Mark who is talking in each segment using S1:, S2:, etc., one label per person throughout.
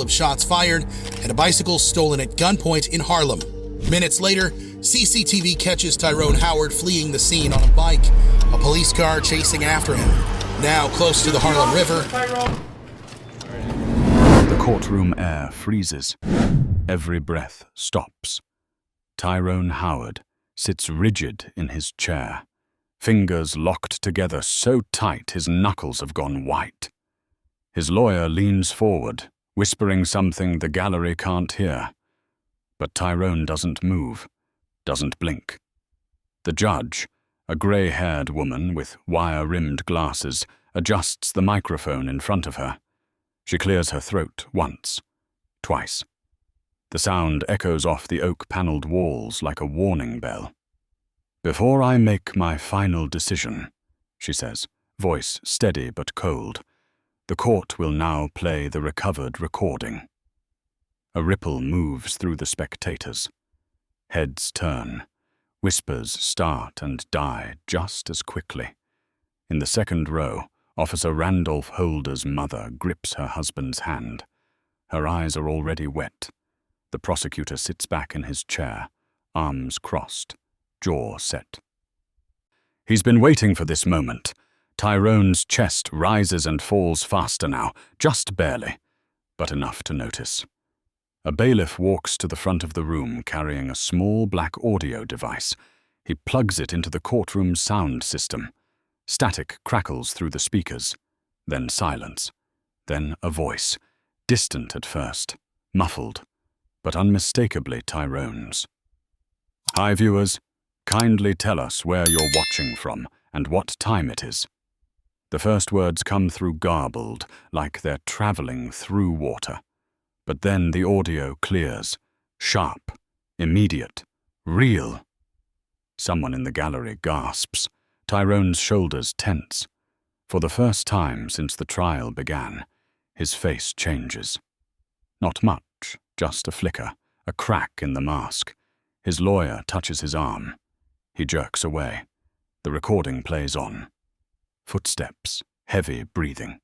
S1: of shots fired and a bicycle stolen at gunpoint in Harlem. Minutes later, CCTV catches Tyrone Howard fleeing the scene on a bike, a police car chasing after him. Now close to the Harlem River.
S2: The courtroom air freezes. Every breath stops. Tyrone Howard sits rigid in his chair, fingers locked together so tight his knuckles have gone white. His lawyer leans forward, whispering something the gallery can't hear. But Tyrone doesn't move, doesn't blink. The judge, a grey-haired woman with wire-rimmed glasses, adjusts the microphone in front of her. She clears her throat once, twice. The sound echoes off the oak-panelled walls like a warning bell. "Before I make my final decision," she says, voice steady but cold, "the court will now play the recovered recording." A ripple moves through the spectators. Heads turn. Whispers start and die just as quickly. In the second row, Officer Randolph Holder's mother grips her husband's hand. Her eyes are already wet. The prosecutor sits back in his chair, arms crossed, jaw set. He's been waiting for this moment. Tyrone's chest rises and falls faster now, just barely, but enough to notice. A bailiff walks to the front of the room carrying a small black audio device. He plugs it into the courtroom's sound system. Static crackles through the speakers, then silence, then a voice, distant at first, muffled, but unmistakably Tyrone's. "Hi viewers, kindly tell us where you're watching from and what time it is." The first words come through garbled, like they're traveling through water. But then the audio clears, sharp, immediate, real. Someone in the gallery gasps. Tyrone's shoulders tense. For the first time since the trial began, his face changes. Not much, just a flicker, a crack in the mask. His lawyer touches his arm. He jerks away. The recording plays on. Footsteps, heavy breathing.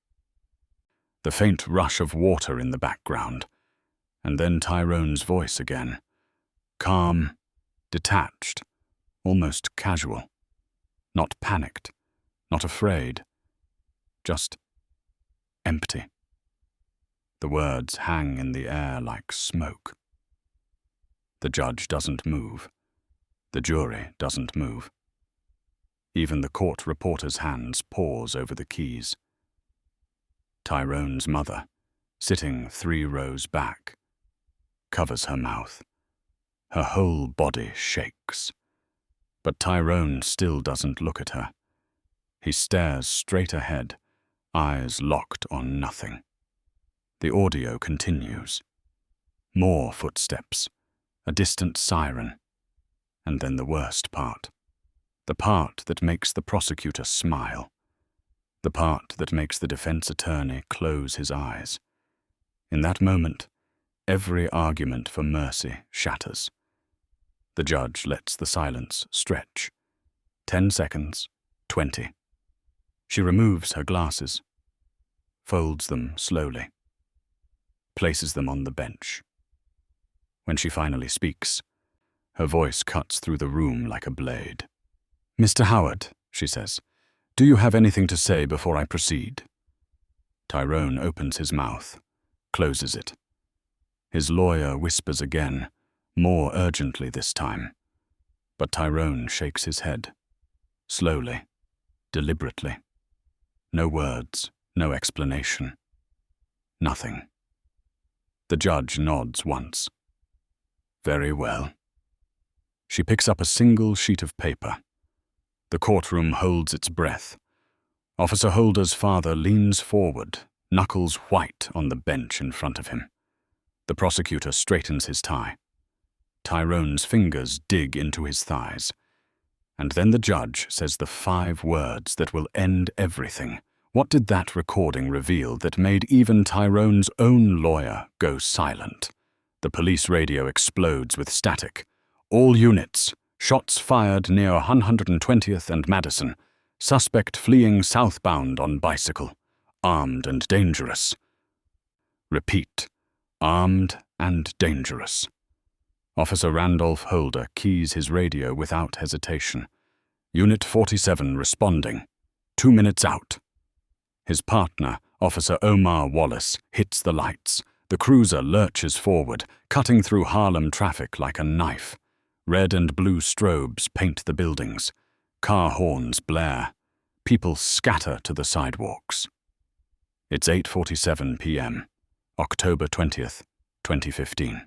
S2: The faint rush of water in the background. And then Tyrone's voice again. Calm, detached, almost casual. Not panicked, not afraid. Just empty. The words hang in the air like smoke. The judge doesn't move. The jury doesn't move. Even the court reporter's hands pause over the keys. Tyrone's mother, sitting 3 rows back, covers her mouth. Her whole body shakes. But Tyrone still doesn't look at her. He stares straight ahead, eyes locked on nothing. The audio continues. More footsteps, a distant siren, and then the worst part. The part that makes the prosecutor smile. The part that makes the defense attorney close his eyes. In that moment, every argument for mercy shatters. The judge lets the silence stretch. 10 seconds, 20. She removes her glasses, folds them slowly, places them on the bench. When she finally speaks, her voice cuts through the room like a blade. "Mr. Howard," she says, "do you have anything to say before I proceed?" Tyrone opens his mouth, closes it. His lawyer whispers again, more urgently this time. But Tyrone shakes his head, slowly, deliberately. No words, no explanation. Nothing. The judge nods once. Very well. She picks up a single sheet of paper. The courtroom holds its breath. Officer Holder's father leans forward, knuckles white on the bench in front of him. The prosecutor straightens his tie. Tyrone's fingers dig into his thighs. And then the judge says the 5 words that will end everything. What did that recording reveal that made even Tyrone's own lawyer go silent? The police radio explodes with static. "All units. Shots fired near 120th and Madison. Suspect fleeing southbound on bicycle. Armed and dangerous." Repeat. Armed and dangerous. Officer Randolph Holder keys his radio without hesitation. Unit 47 responding. 2 minutes out. His partner, Officer Omar Wallace, hits the lights. The cruiser lurches forward, cutting through Harlem traffic like a knife. Red and blue strobes paint the buildings. Car horns blare. People scatter to the sidewalks. It's 8:47 p.m., October 20th, 2015.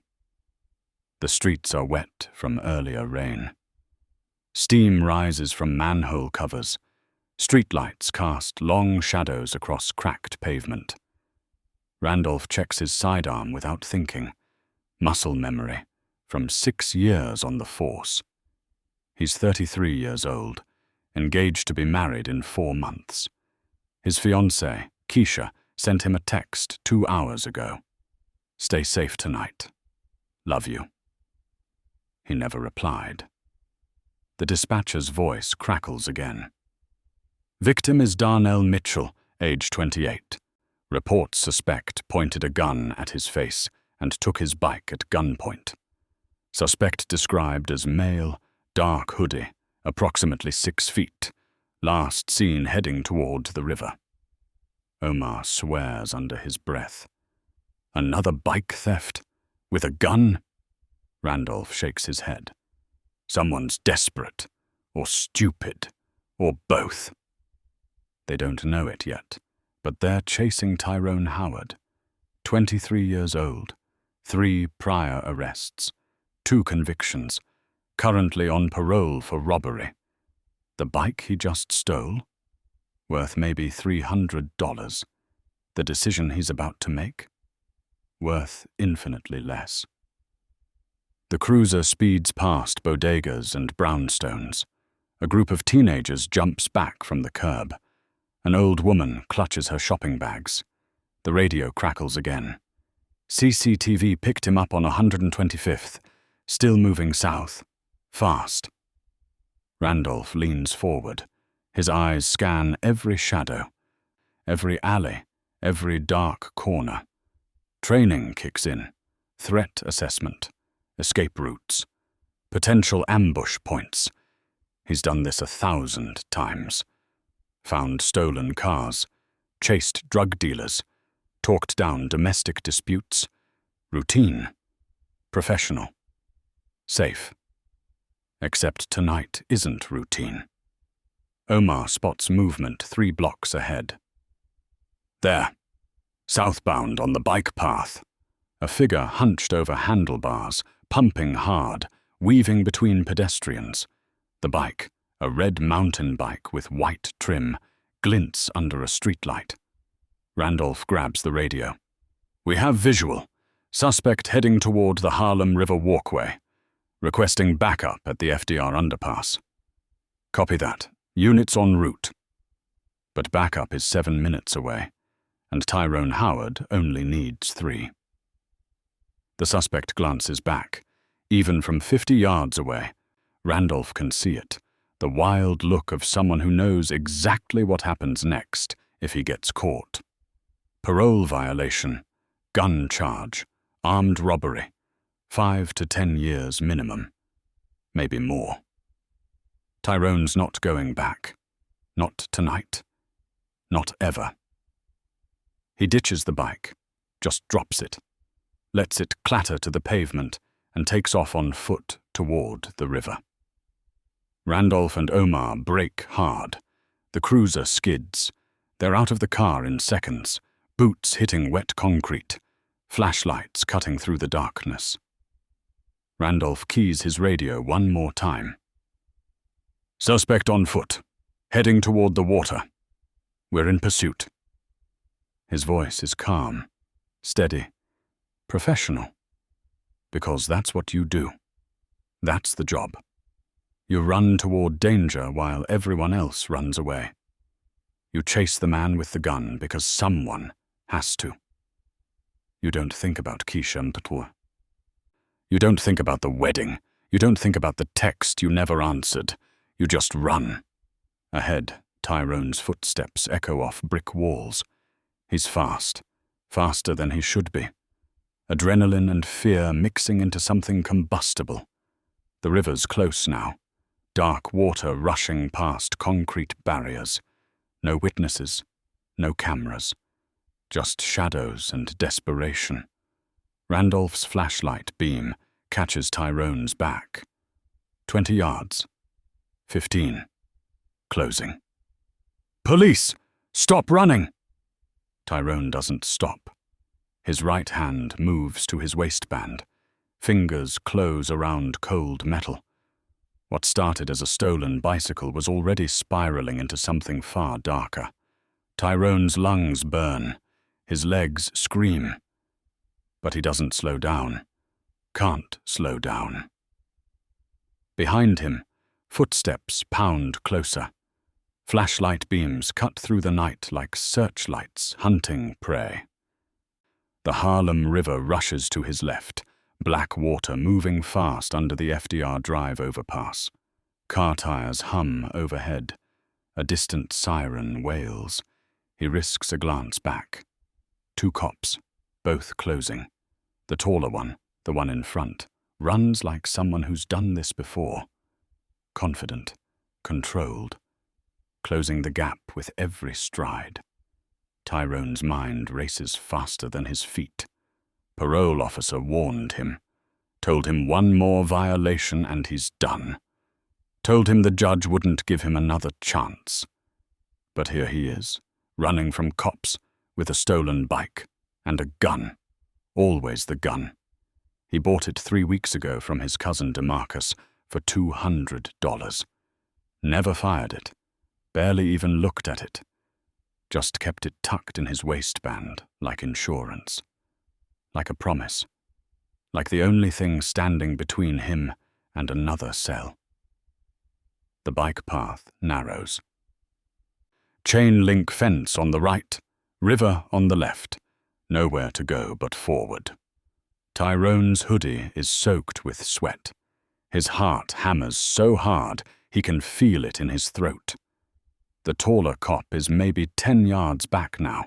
S2: The streets are wet from earlier rain. Steam rises from manhole covers. Streetlights cast long shadows across cracked pavement. Randolph checks his sidearm without thinking. Muscle memory from 6 years on the force. He's 33 years old, engaged to be married in 4 months. His fiancée, Keisha, sent him a text 2 hours ago. "Stay safe tonight. Love you." He never replied. The dispatcher's voice crackles again. Victim is Darnell Mitchell, age 28. Reports suspect pointed a gun at his face and took his bike at gunpoint. Suspect described as male, dark hoodie, approximately 6 feet, last seen heading toward the river. Omar swears under his breath. Another bike theft? With a gun? Randolph shakes his head. Someone's desperate, or stupid, or both. They don't know it yet, but they're chasing Tyrone Howard, 23 years old, 3 prior arrests, 2 convictions, currently on parole for robbery. The bike he just stole? Worth maybe $300. The decision he's about to make? Worth infinitely less. The cruiser speeds past bodegas and brownstones. A group of teenagers jumps back from the curb. An old woman clutches her shopping bags. The radio crackles again. CCTV picked him up on 125th, still moving south. Fast. Randolph leans forward. His eyes scan every shadow, every alley, every dark corner. Training kicks in. Threat assessment. Escape routes. Potential ambush points. He's done this 1,000 times. Found stolen cars. Chased drug dealers. Talked down domestic disputes. Routine. Professional. Safe. Except tonight isn't routine. Omar spots movement 3 blocks ahead. There. Southbound on the bike path. A figure hunched over handlebars, pumping hard, weaving between pedestrians. The bike, a red mountain bike with white trim, glints under a streetlight. Randolph grabs the radio. "We have visual. Suspect heading toward the Harlem River Walkway. Requesting backup at the FDR underpass." "Copy that. Units en route." But backup is 7 minutes away, and Tyrone Howard only needs 3. The suspect glances back. Even from 50 yards away, Randolph can see it, the wild look of someone who knows exactly what happens next if he gets caught. Parole violation, gun charge, armed robbery, 5 to 10 years minimum, maybe more. Tyrone's not going back. Not tonight. Not ever. He ditches the bike, just drops it, lets it clatter to the pavement, and takes off on foot toward the river. Randolph and Omar brake hard. The cruiser skids. They're out of the car in seconds, boots hitting wet concrete, flashlights cutting through the darkness. Randolph keys his radio one more time. "Suspect on foot, heading toward the water. We're in pursuit." His voice is calm, steady, professional. Because that's what you do. That's the job. You run toward danger while everyone else runs away. You chase the man with the gun because someone has to. You don't think about Keisha Mptwa. You don't think about the wedding. You don't think about the text you never answered. You just run. Ahead, Tyrone's footsteps echo off brick walls. He's fast, faster than he should be. adrenaline and fear mixing into something combustible. The river's close now, dark water rushing past concrete barriers. No witnesses, no cameras, just shadows and desperation. Randolph's flashlight beam catches Tyrone's back. 20 yards. 15. Closing. "Police! Stop running!" Tyrone doesn't stop. His right hand moves to his waistband. Fingers close around cold metal. What started as a stolen bicycle was already spiraling into something far darker. Tyrone's lungs burn. His legs scream. But he doesn't slow down. Can't slow down. Behind him, footsteps pound closer. Flashlight beams cut through the night like searchlights hunting prey. The Harlem River rushes to his left, black water moving fast under the FDR Drive overpass. Car tires hum overhead. A distant siren wails. He risks a glance back. 2 cops, both closing. The taller one, the one in front, runs like someone who's done this before. Confident, controlled, closing the gap with every stride. Tyrone's mind races faster than his feet. Parole officer warned him, told him one more violation and he's done. Told him the judge wouldn't give him another chance. But here he is, running from cops, with a stolen bike and a gun. Always the gun. He bought it 3 weeks ago from his cousin DeMarcus for $200. Never fired it, barely even looked at it. Just kept it tucked in his waistband like insurance. Like a promise. Like the only thing standing between him and another cell. The bike path narrows. Chain link fence on the right, river on the left. Nowhere to go but forward. Tyrone's hoodie is soaked with sweat. His heart hammers so hard he can feel it in his throat. The taller cop is maybe 10 yards back now,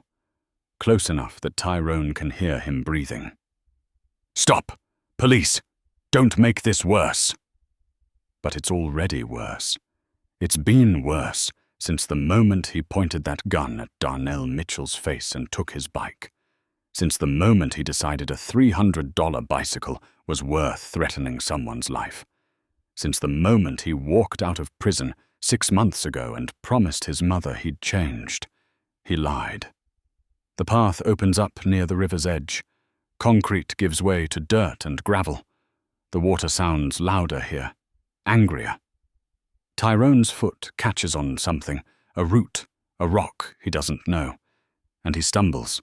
S2: close enough that Tyrone can hear him breathing. "Stop! Police! Don't make this worse!" But it's already worse. It's been worse since the moment he pointed that gun at Darnell Mitchell's face and took his bike. Since the moment he decided a $300 bicycle was worth threatening someone's life. Since the moment he walked out of prison 6 months ago and promised his mother he'd changed. He lied. The path opens up near the river's edge. Concrete gives way to dirt and gravel. The water sounds louder here, angrier. Tyrone's foot catches on something, a root, a rock he doesn't know, and he stumbles,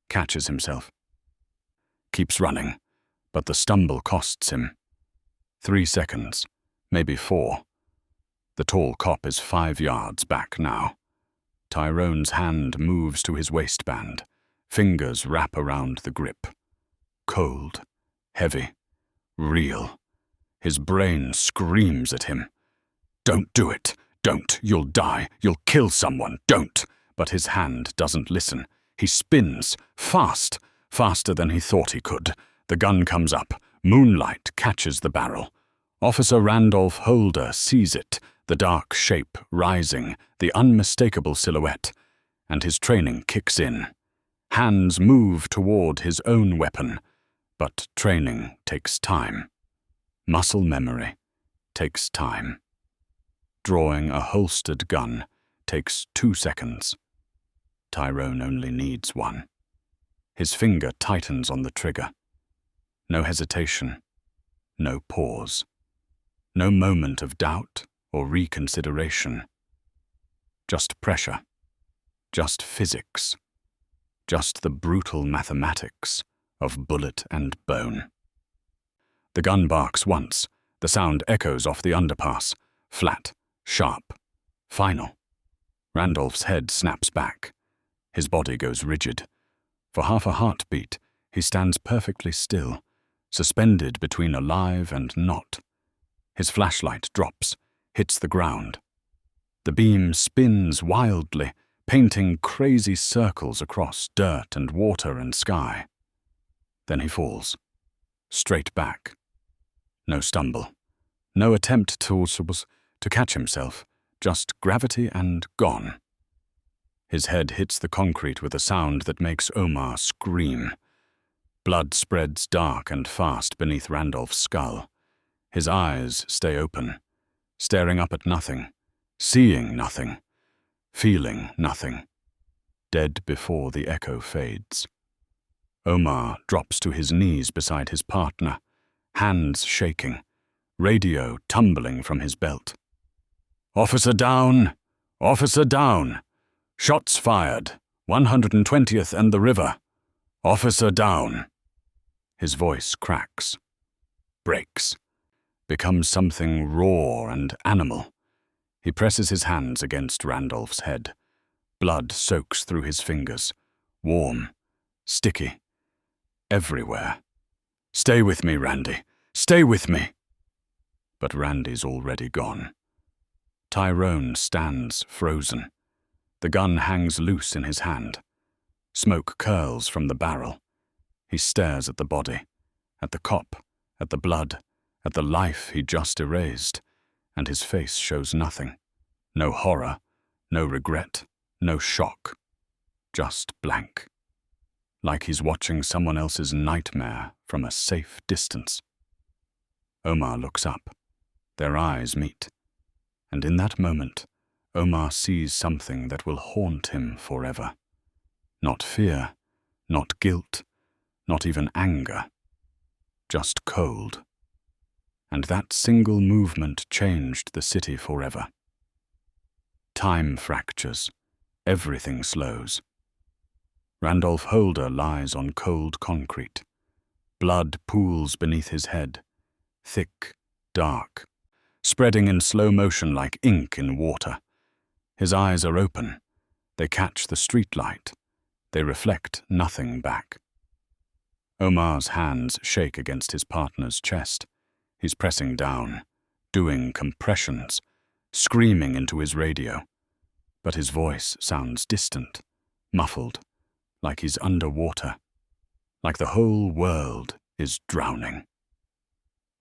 S2: catches himself. Keeps running, but the stumble costs him. 3 seconds, maybe 4. The tall cop is 5 yards back now. Tyrone's hand moves to his waistband. Fingers wrap around the grip. Cold, heavy, real. His brain screams at him. "Don't do it. Don't. You'll die. You'll kill someone. Don't." But his hand doesn't listen. He spins, fast, faster than he thought he could. The gun comes up. Moonlight catches the barrel. Officer Randolph Holder sees it, the dark shape rising, the unmistakable silhouette, and his training kicks in. Hands move toward his own weapon, but training takes time. Muscle memory takes time. Drawing a holstered gun takes 2 seconds. Tyrone only needs 1. His finger tightens on the trigger. No hesitation, no pause, no moment of doubt or reconsideration. Just pressure, just physics, just the brutal mathematics of bullet and bone. The gun barks once. The sound echoes off the underpass, flat, sharp, final. Randolph's head snaps back. His body goes rigid. For half a heartbeat, he stands perfectly still, suspended between alive and not. His flashlight drops, hits the ground. The beam spins wildly, painting crazy circles across dirt and water and sky. Then he falls. Straight back. No stumble. No attempt to catch himself. Just gravity and gone. His head hits the concrete with a sound that makes Omar scream. Blood spreads dark and fast beneath Randolph's skull. His eyes stay open, staring up at nothing, seeing nothing, feeling nothing, dead before the echo fades. Omar drops to his knees beside his partner, hands shaking, radio tumbling from his belt. "Officer down! Officer down! Shots fired! 120th and the river! Officer down!" His voice cracks, breaks, becomes something raw and animal. He presses his hands against Randolph's head. Blood soaks through his fingers, warm, sticky, everywhere. "Stay with me, Randy. Stay with me." But Randy's already gone. Tyrone stands frozen. The gun hangs loose in his hand. Smoke curls from the barrel. He stares at the body, at the cop, at the blood, at the life he just erased, and his face shows nothing. No horror, no regret, no shock. Just blank. Like he's watching someone else's nightmare from a safe distance. Omar looks up. Their eyes meet. And in that moment, Omar sees something that will haunt him forever. Not fear, not guilt, not even anger. Just cold. And that single movement changed the city forever. Time fractures. Everything slows. Randolph Holder lies on cold concrete. Blood pools beneath his head. Thick, dark, spreading in slow motion like ink in water. His eyes are open. They catch the streetlight. They reflect nothing back. Omar's hands shake against his partner's chest. He's pressing down, doing compressions, screaming into his radio. But his voice sounds distant, muffled, like he's underwater, like the whole world is drowning.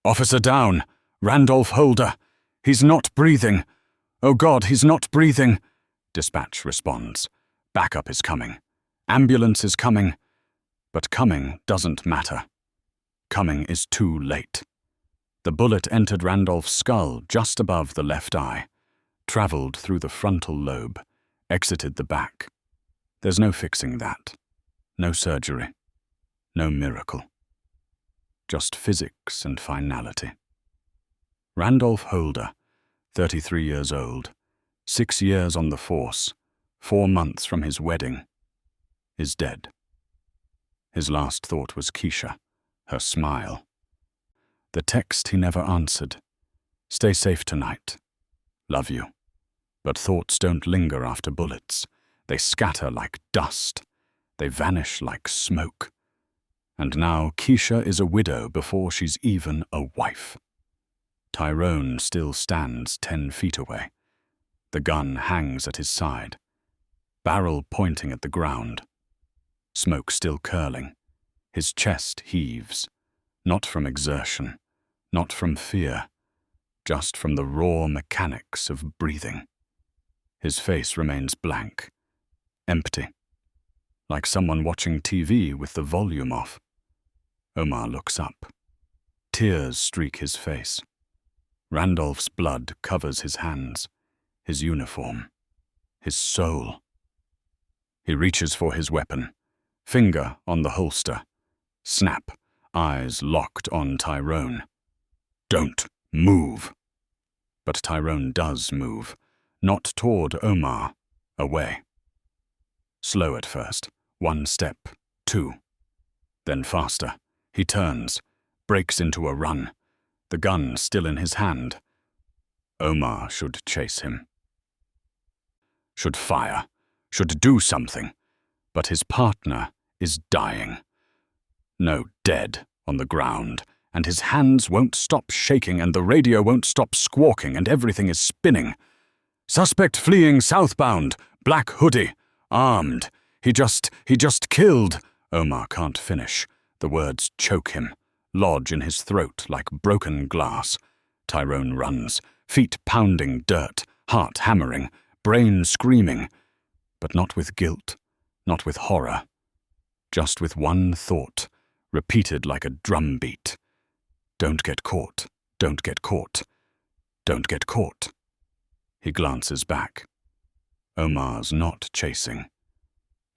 S2: "Officer down! Randolph Holder! He's not breathing! Oh God, he's not breathing!" Dispatch responds. Backup is coming. Ambulance is coming. But coming doesn't matter. Coming is too late. The bullet entered Randolph's skull just above the left eye, traveled through the frontal lobe, exited the back. There's no fixing that. No surgery. No miracle. Just physics and finality. Randolph Holder, 33 years old, 6 years on the force, 4 months from his wedding, is dead. His last thought was Keisha, her smile. The text he never answered. "Stay safe tonight. Love you." But thoughts don't linger after bullets. They scatter like dust. They vanish like smoke. And now Keisha is a widow before she's even a wife. Tyrone still stands 10 feet away. The gun hangs at his side, barrel pointing at the ground. Smoke still curling. His chest heaves, not from exertion, not from fear, just from the raw mechanics of breathing. His face remains blank, empty, like someone watching TV with the volume off. Omar looks up. Tears streak his face. Randolph's blood covers his hands, his uniform, his soul. He reaches for his weapon, finger on the holster. Snap, eyes locked on Tyrone. "Don't move." But Tyrone does move, not toward Omar, away. Slow at first, 1 step, 2. Then faster. He turns, breaks into a run, the gun still in his hand. Omar should chase him. Should fire, should do something, but his partner is dying. No, dead, on the ground, and his hands won't stop shaking and the radio won't stop squawking and everything is spinning. "Suspect fleeing southbound, black hoodie, armed. He just killed." Omar can't finish. The words choke him, lodge in his throat like broken glass. Tyrone runs, feet pounding dirt, heart hammering, brain screaming, but not with guilt, not with horror, just with one thought, repeated like a drumbeat. Don't get caught, don't get caught, don't get caught. He glances back. Omar's not chasing.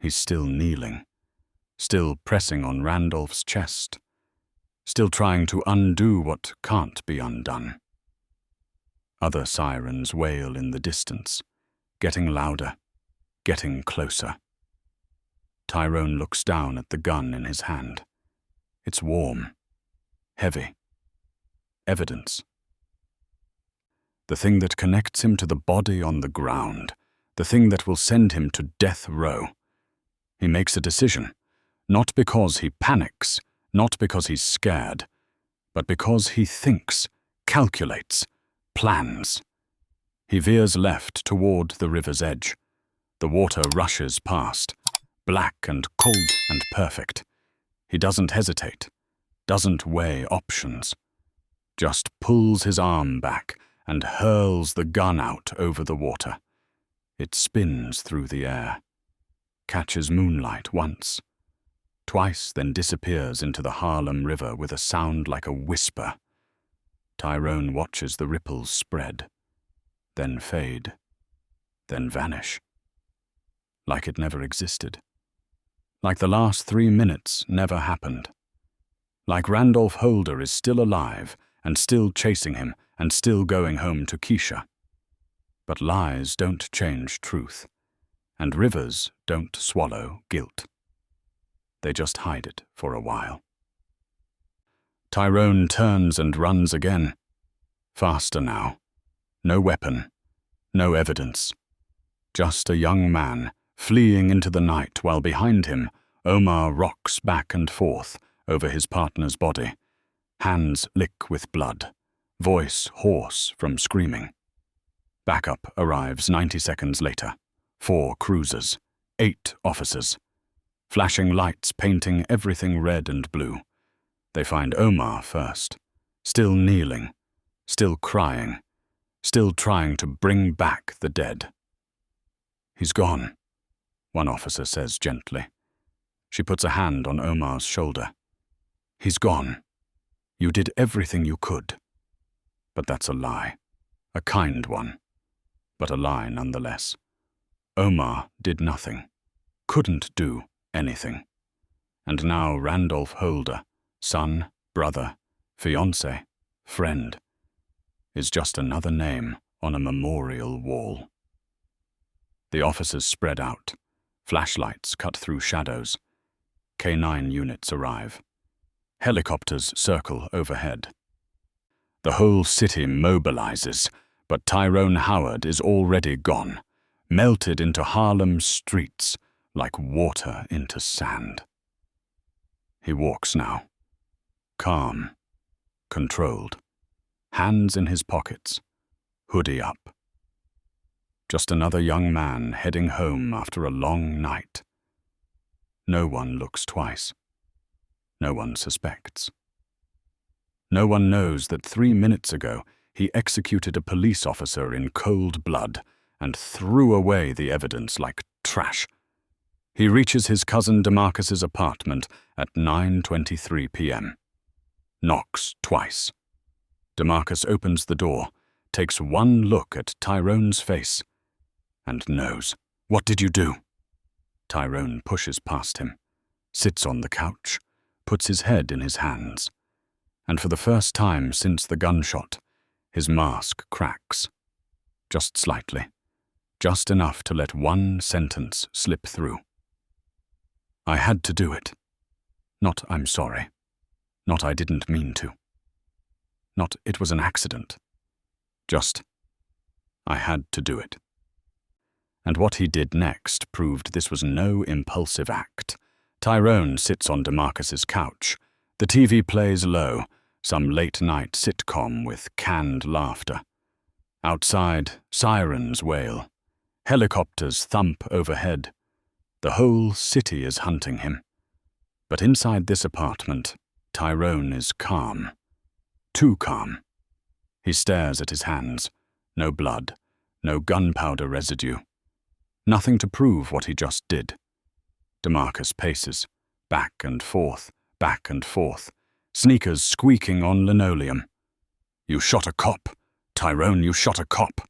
S2: He's still kneeling, still pressing on Randolph's chest, still trying to undo what can't be undone. Other sirens wail in the distance, getting louder, getting closer. Tyrone looks down at the gun in his hand. It's warm, heavy. Evidence. The thing that connects him to the body on the ground, the thing that will send him to death row. He makes a decision, not because he panics, not because he's scared, but because he thinks, calculates, plans. He veers left toward the river's edge. The water rushes past, black and cold and perfect. He doesn't hesitate, doesn't weigh options, just pulls his arm back and hurls the gun out over the water. It spins through the air, catches moonlight once, twice, then disappears into the Harlem River with a sound like a whisper. Tyrone watches the ripples spread, then fade, then vanish. Like it never existed. Like the last 3 minutes never happened. Like Randolph Holder is still alive and still chasing him and still going home to Keisha. But lies don't change truth, and rivers don't swallow guilt. They just hide it for a while. Tyrone turns and runs again. Faster now. No weapon, no evidence. Just a young man fleeing into the night while behind him Omar rocks back and forth over his partner's body, hands lick with blood, voice hoarse from screaming. Backup arrives 90 seconds later. 4 cruisers, 8 officers. Flashing lights painting everything red and blue. They find Omar first, still kneeling, still crying, still trying to bring back the dead. He's gone, one officer says gently. She puts a hand on Omar's shoulder. He's gone. You did everything you could. But that's a lie. A kind one. But a lie nonetheless. Omar did nothing. Couldn't do anything. And now Randolph Holder, son, brother, fiancé, friend, is just another name on a memorial wall. The officers spread out. Flashlights cut through shadows. K9 units arrive. Helicopters circle overhead. The whole city mobilizes, but Tyrone Howard is already gone, melted into Harlem's streets like water into sand. He walks now, calm, controlled, hands in his pockets, hoodie up. Just another young man heading home after a long night. No one looks twice. No one suspects. No one knows that 3 minutes ago he executed a police officer in cold blood and threw away the evidence like trash. He reaches his cousin DeMarcus's apartment at 9:23 p.m. Knocks twice. DeMarcus opens the door, takes one look at Tyrone's face, and knows. What did you do? Tyrone pushes past him, sits on the couch, puts his head in his hands, and for the first time since the gunshot, his mask cracks. Just slightly, just enough to let one sentence slip through. I had to do it. Not I'm sorry. Not I didn't mean to. Not it was an accident. Just I had to do it. And what he did next proved this was no impulsive act. Tyrone sits on DeMarcus's couch. The TV plays low, some late-night sitcom with canned laughter. Outside, sirens wail. Helicopters thump overhead. The whole city is hunting him. But inside this apartment, Tyrone is calm. Too calm. He stares at his hands. No blood, no gunpowder residue. Nothing to prove what he just did. DeMarcus paces, back and forth, sneakers squeaking on linoleum. You shot a cop. Tyrone, you shot a cop.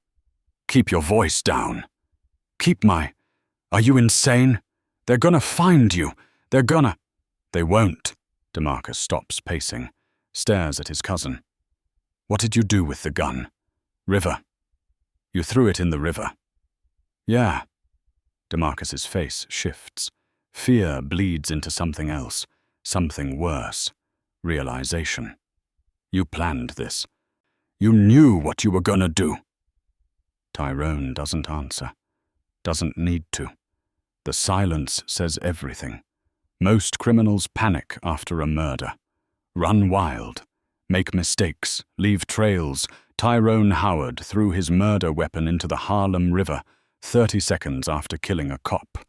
S2: Keep your voice down. Are you insane? They're gonna find you. They won't. DeMarcus stops pacing, stares at his cousin. What did you do with the gun? River. You threw it in the river. Yeah. DeMarcus's face shifts. Fear bleeds into something else, something worse. Realization. You planned this. You knew what you were gonna do. Tyrone doesn't answer. Doesn't need to. The silence says everything. Most criminals panic after a murder. Run wild. Make mistakes. Leave trails. Tyrone Howard threw his murder weapon into the Harlem River 30 seconds after killing a cop,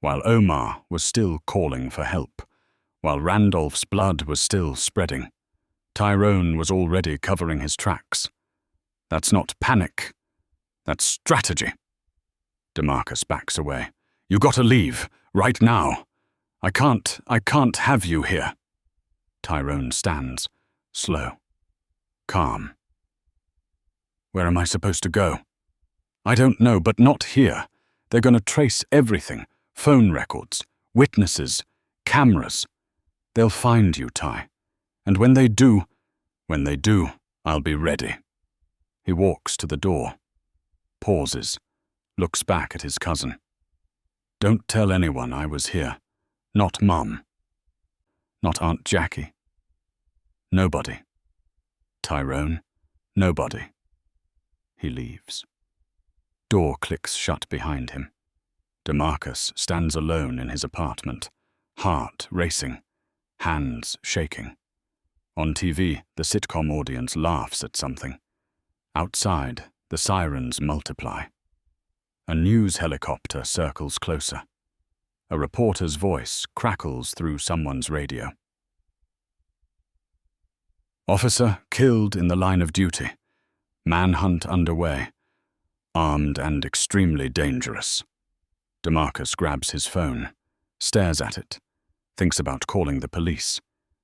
S2: while Omar was still calling for help, while Randolph's blood was still spreading. Tyrone was already covering his tracks. That's not panic. That's strategy. DeMarcus backs away. You gotta leave, right now. I can't have you here. Tyrone stands, slow, calm. Where am I supposed to go? I don't know, but not here. They're gonna trace everything. Phone records, witnesses, cameras. They'll find you, Ty. And when they do, I'll be ready. He walks to the door, pauses, looks back at his cousin. Don't tell anyone I was here. Not Mum. Not Aunt Jackie. Nobody. Tyrone, nobody. He leaves. Door clicks shut behind him. DeMarcus stands alone in his apartment, heart racing, hands shaking. On TV, the sitcom audience laughs at something. Outside, the sirens multiply. A news helicopter circles closer. A reporter's voice crackles through someone's radio. Officer killed in the line of duty. Manhunt underway. Armed and extremely dangerous. DeMarcus grabs his phone, stares at it, thinks about calling the police,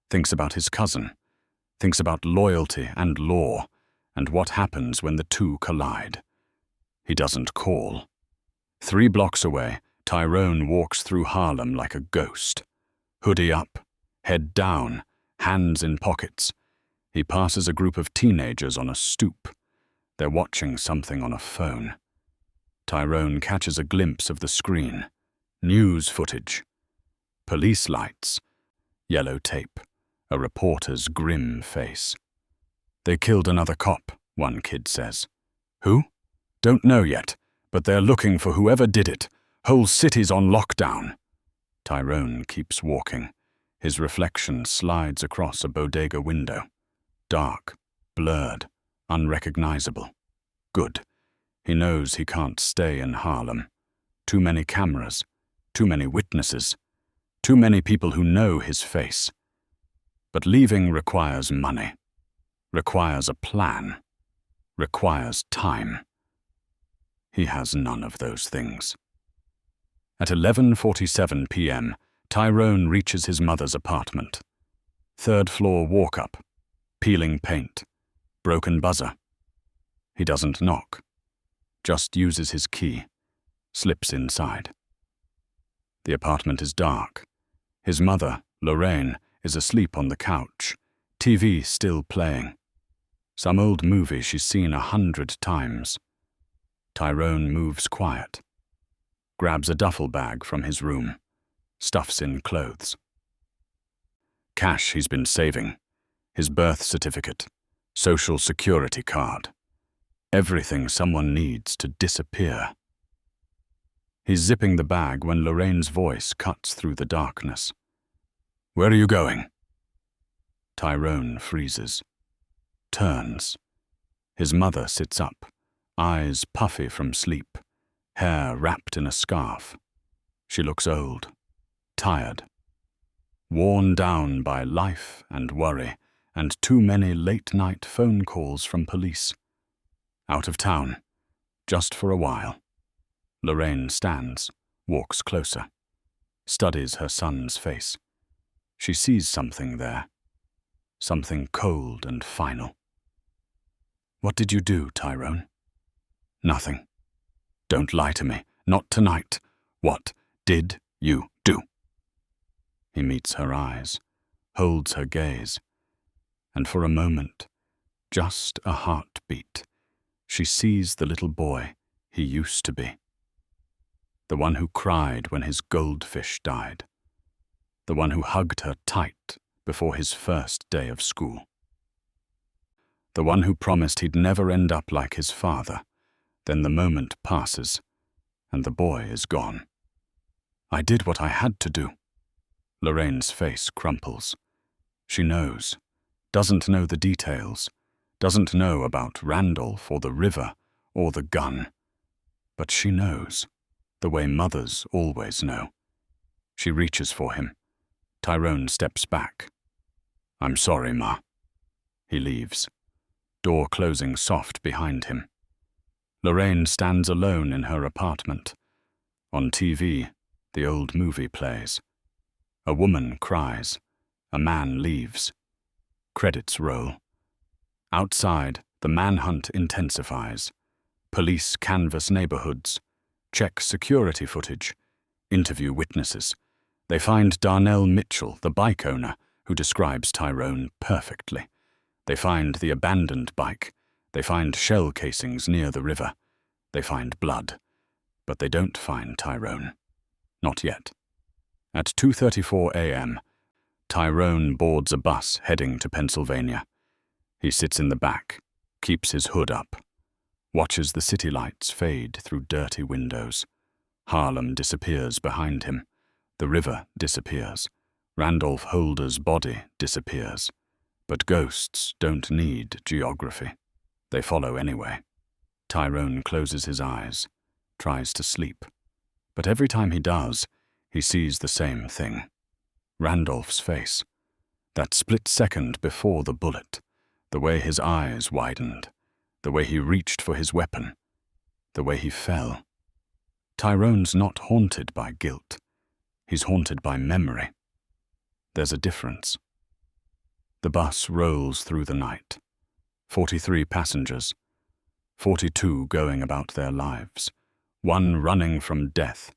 S2: thinks about his cousin, thinks about loyalty and law, and what happens when the two collide. He doesn't call. 3 blocks away, Tyrone walks through Harlem like a ghost. Hoodie up, head down, hands in pockets. He passes a group of teenagers on a stoop. They're watching something on a phone. Tyrone catches a glimpse of the screen. News footage. Police lights. Yellow tape. A reporter's grim face. They killed another cop, one kid says. Who? Don't know yet, but they're looking for whoever did it. Whole city's on lockdown. Tyrone keeps walking. His reflection slides across a bodega window. Dark, blurred, unrecognizable. Good. He knows he can't stay in Harlem. Too many cameras, too many witnesses, too many people who know his face. But leaving requires money, requires a plan, requires time. He has none of those things. At 11:47 p.m., Tyrone reaches his mother's apartment. 3rd floor walk-up, peeling paint, broken buzzer. He doesn't knock, just uses his key, slips inside. The apartment is dark. His mother, Lorraine, is asleep on the couch, TV still playing. Some old movie she's seen 100 times. Tyrone moves quiet, grabs a duffel bag from his room, stuffs in clothes. Cash he's been saving, his birth certificate, social security card. Everything someone needs to disappear. He's zipping the bag when Lorraine's voice cuts through the darkness. Where are you going? Tyrone freezes, turns. His mother sits up, eyes puffy from sleep, hair wrapped in a scarf. She looks old, tired. worn down by life and worry and too many late-night phone calls from police. Out of town, just for a while. Lorraine stands, walks closer, studies her son's face. She sees something there, something cold and final. "What did you do, Tyrone?" "Nothing. Don't lie to me. Not tonight. What did you do?" He meets her eyes, holds her gaze, and for a moment, just a heartbeat, she sees the little boy he used to be. The one who cried when his goldfish died. The one who hugged her tight before his first day of school. The one who promised he'd never end up like his father. Then the moment passes, and the boy is gone. "I did what I had to do." Lorraine's face crumples. She knows, doesn't know the details, doesn't know about Randolph or the river or the gun. But she knows, the way mothers always know. She reaches for him. Tyrone steps back. "I'm sorry, Ma." He leaves, door closing soft behind him. Lorraine stands alone in her apartment. On TV, the old movie plays. A woman cries. A man leaves. Credits roll. Outside, the manhunt intensifies. Police canvass neighborhoods, check security footage, interview witnesses. They find Darnell Mitchell, the bike owner, who describes Tyrone perfectly. They find the abandoned bike. They find shell casings near the river. They find blood. But they don't find Tyrone. Not yet. At 2:34 a.m., Tyrone boards a bus heading to Pennsylvania. He sits in the back, keeps his hood up, watches the city lights fade through dirty windows. Harlem disappears behind him. The river disappears. Randolph Holder's body disappears. But ghosts don't need geography. They follow anyway. Tyrone closes his eyes, tries to sleep. But every time he does, he sees the same thing. Randolph's face. That split second before the bullet. The way his eyes widened. The way he reached for his weapon. The way he fell. Tyrone's not haunted by guilt. He's haunted by memory. There's a difference. The bus rolls through the night. 43 passengers. 42 going about their lives. One running from death.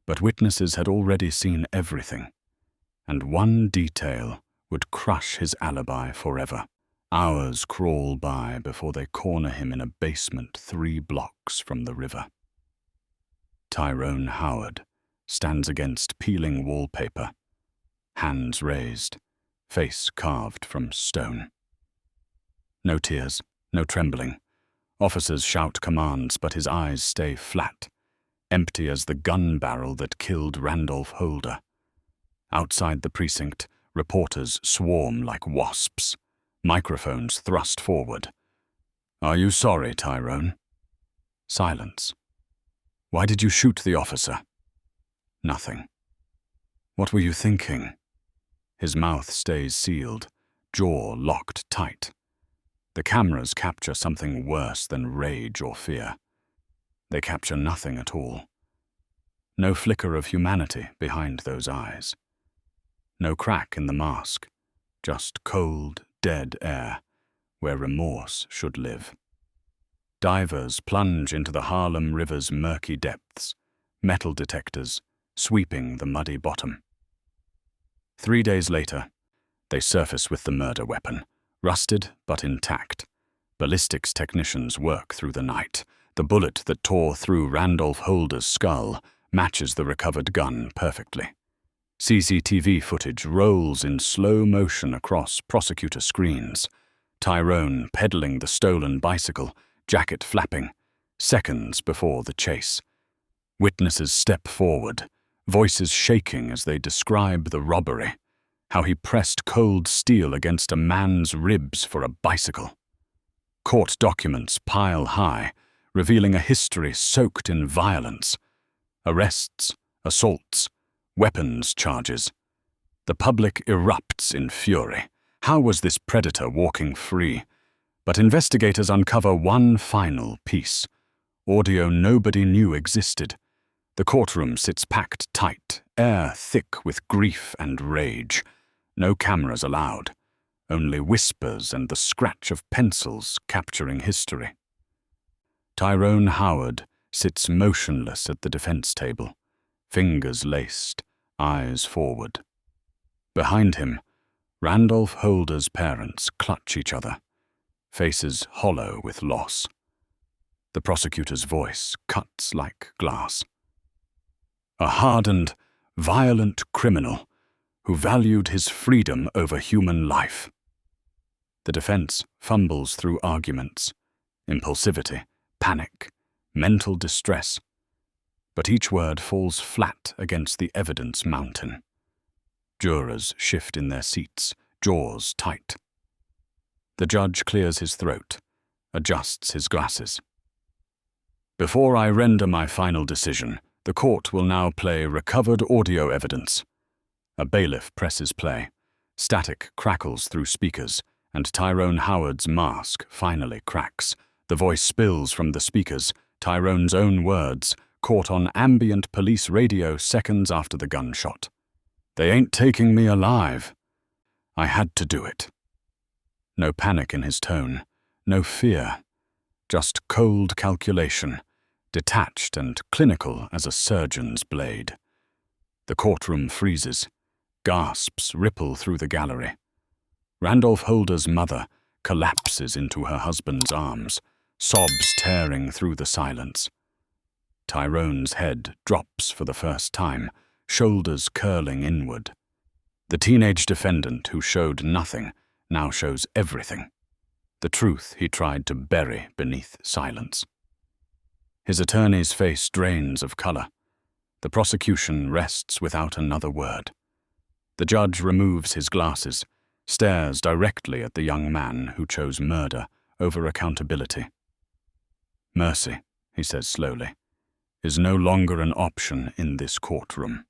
S2: But witnesses had already seen everything. And one detail would crush his alibi forever. Hours crawl by before they corner him in a basement 3 blocks from the river. Tyrone Howard stands against peeling wallpaper, hands raised, face carved from stone. No tears, no trembling. Officers shout commands, but his eyes stay flat, empty as the gun barrel that killed Randolph Holder. Outside the precinct, reporters swarm like wasps, microphones thrust forward. "Are you sorry, Tyrone?" Silence. "Why did you shoot the officer?" Nothing. "What were you thinking?" His mouth stays sealed, jaw locked tight. The cameras capture something worse than rage or fear. They capture nothing at all. No flicker of humanity behind those eyes. No crack in the mask, just cold, dead air, where remorse should live. Divers plunge into the Harlem River's murky depths, metal detectors sweeping the muddy bottom. 3 days later, they surface with the murder weapon, rusted but intact. Ballistics technicians work through the night. The bullet that tore through Randolph Holder's skull matches the recovered gun perfectly. CCTV footage rolls in slow motion across prosecutor screens. Tyrone pedaling the stolen bicycle, jacket flapping, seconds before the chase. Witnesses step forward, voices shaking as they describe the robbery, how he pressed cold steel against a man's ribs for a bicycle. Court documents pile high, revealing a history soaked in violence. Arrests, assaults, weapons charges. The public erupts in fury. How was this predator walking free? But investigators uncover one final piece. Audio nobody knew existed. The courtroom sits packed tight, air thick with grief and rage. No cameras allowed. Only whispers and the scratch of pencils capturing history. Tyrone Howard sits motionless at the defense table, fingers laced, eyes forward. Behind him, Randolph Holder's parents clutch each other, faces hollow with loss. The prosecutor's voice cuts like glass. A hardened, violent criminal who valued his freedom over human life. The defense fumbles through arguments, impulsivity, panic, mental distress. But each word falls flat against the evidence mountain. Jurors shift in their seats, jaws tight. The judge clears his throat, adjusts his glasses. Before I render my final decision, the court will now play recovered audio evidence. A bailiff presses play. Static crackles through speakers, and Tyrone Howard's mask finally cracks. The voice spills from the speakers, Tyrone's own words, caught on ambient police radio seconds after the gunshot. "They ain't taking me alive. I had to do it." No panic in his tone, no fear, just cold calculation, detached and clinical as a surgeon's blade. The courtroom freezes. Gasps ripple through the gallery. Randolph Holder's mother collapses into her husband's arms, sobs tearing through the silence. Tyrone's head drops for the first time, shoulders curling inward. The teenage defendant who showed nothing now shows everything. The truth he tried to bury beneath silence. His attorney's face drains of color. The prosecution rests without another word. The judge removes his glasses, stares directly at the young man who chose murder over accountability. "Mercy," he says slowly, "is no longer an option in this courtroom."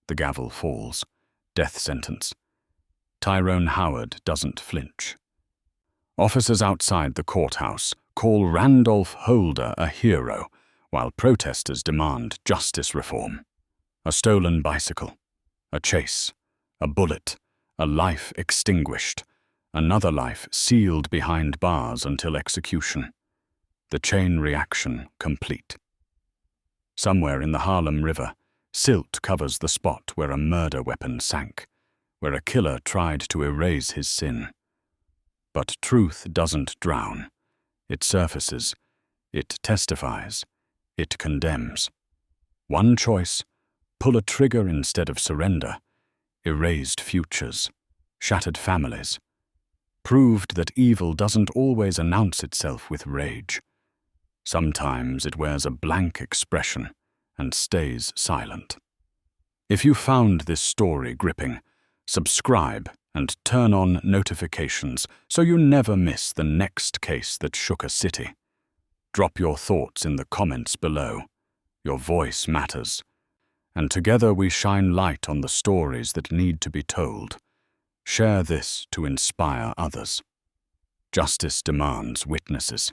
S2: The gavel falls. Death sentence. Tyrone Howard doesn't flinch. Officers outside the courthouse call Randolph Holder a hero, while protesters demand justice reform. A stolen bicycle, a chase, a bullet, a life extinguished, another life sealed behind bars until execution. The chain reaction complete. Somewhere in the Harlem River, silt covers the spot where a murder weapon sank, where a killer tried to erase his sin. But truth doesn't drown. It surfaces. It testifies. It condemns. One choice: pull a trigger instead of surrender. Erased futures. Shattered families. Proved that evil doesn't always announce itself with rage. Sometimes it wears a blank expression and stays silent. If you found this story gripping, subscribe and turn on notifications so you never miss the next case that shook a city. Drop your thoughts in the comments below. Your voice matters. And together we shine light on the stories that need to be told. Share this to inspire others. Justice demands witnesses.